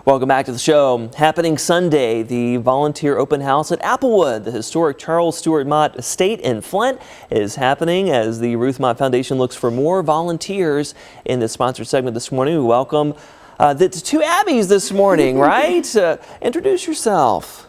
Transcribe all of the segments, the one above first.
Welcome back to the show. Happening Sunday, the volunteer open house at Applewood, the historic Charles Stewart Mott Estate in Flint, is happening as the Ruth Mott Foundation looks for more volunteers. In the sponsored segment this morning, we welcome the two Abbies this morning, right? Introduce yourself.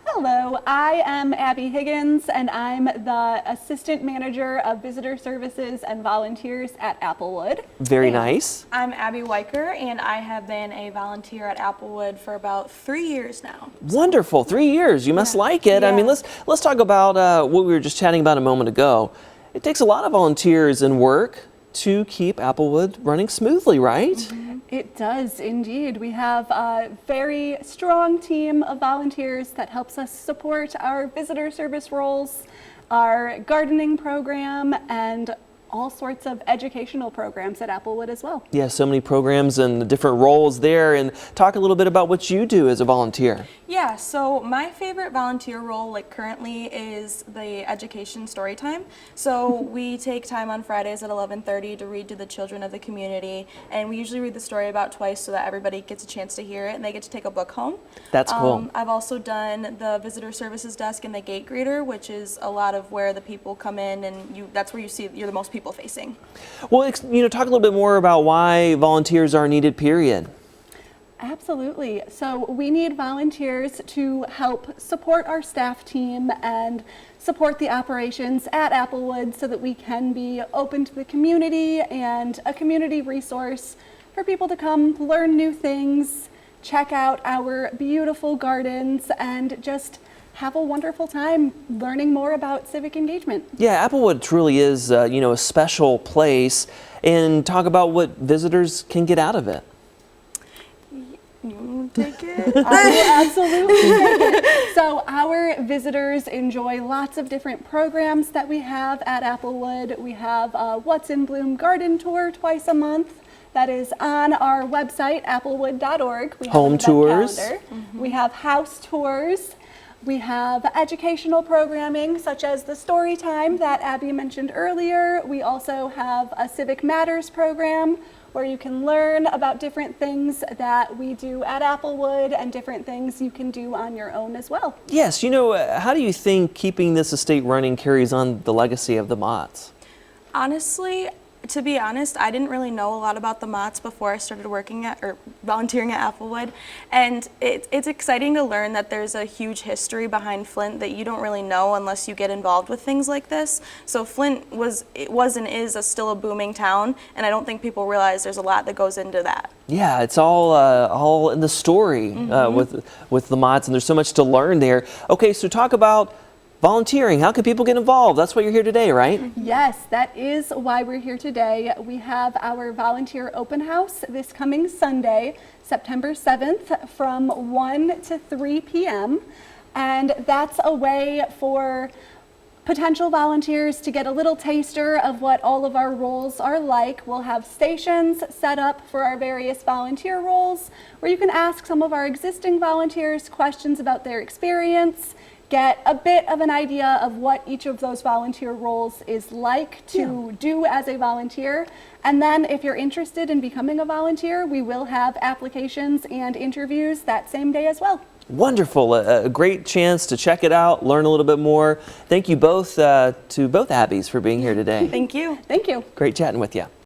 Hello, I am Abby Higgins, and I'm the Assistant Manager of Visitor Services and Volunteers at Applewood. Very nice. I'm Abby Weicker, and I have been a volunteer at Applewood for about 3 years now. Wonderful, 3 years. You must like it. Yeah. I mean, let's talk about what we were just chatting about a moment ago. It takes a lot of volunteers and work to keep Applewood running smoothly, right? Mm-hmm. It does indeed. We have a very strong team of volunteers that helps us support our visitor service roles, our gardening program, and all sorts of educational programs at Applewood as well. Yeah, so many programs and different roles there. And talk a little bit about what you do as a volunteer. Yeah, so my favorite volunteer role currently is the education story time. So we take time on Fridays at 11:30 to read to the children of the community, and we usually read the story about twice so that everybody gets a chance to hear it and they get to take a book home. That's cool. I've also done the visitor services desk and the gate greeter, which is a lot of where the people come in, and that's where you're the most people facing. Well, talk a little bit more about why volunteers are needed, period. Absolutely. So we need volunteers to help support our staff team and support the operations at Applewood so that we can be open to the community and a community resource for people to come learn new things, check out our beautiful gardens, and just have a wonderful time learning more about civic engagement. Yeah, Applewood truly is, a special place. And talk about what visitors can get out of it. You take it? I will absolutely take it. So our visitors enjoy lots of different programs that we have at Applewood. We have a What's in Bloom garden tour twice a month. That is on our website, applewood.org. We have Home an event tours. calendar. We have house tours. We have educational programming such as the story time that Abby mentioned earlier. We also have a Civic Matters program where you can learn about different things that we do at Applewood and different things you can do on your own as well. Yes, how do you think keeping this estate running carries on the legacy of the Motts? Honestly, to be honest, I didn't really know a lot about the Motts before I started volunteering at Applewood, and it's exciting to learn that there's a huge history behind Flint that you don't really know unless you get involved with things like this. So Flint was and is still a booming town, and I don't think people realize there's a lot that goes into that. Yeah, it's all in the story with the Motts, and there's so much to learn there. Okay, so talk about volunteering. How can people get involved? That's why you're here today, right? Yes, that is why we're here today. We have our volunteer open house this coming Sunday, September 7th from 1 to 3 p.m. And that's a way for potential volunteers to get a little taster of what all of our roles are like. We'll have stations set up for our various volunteer roles where you can ask some of our existing volunteers questions about their experience, get a bit of an idea of what each of those volunteer roles is like to do as a volunteer. And then if you're interested in becoming a volunteer, we will have applications and interviews that same day as well. Wonderful. A great chance to check it out, learn a little bit more. Thank you both to both Abbies for being here today. Thank you. Thank you. Great chatting with you.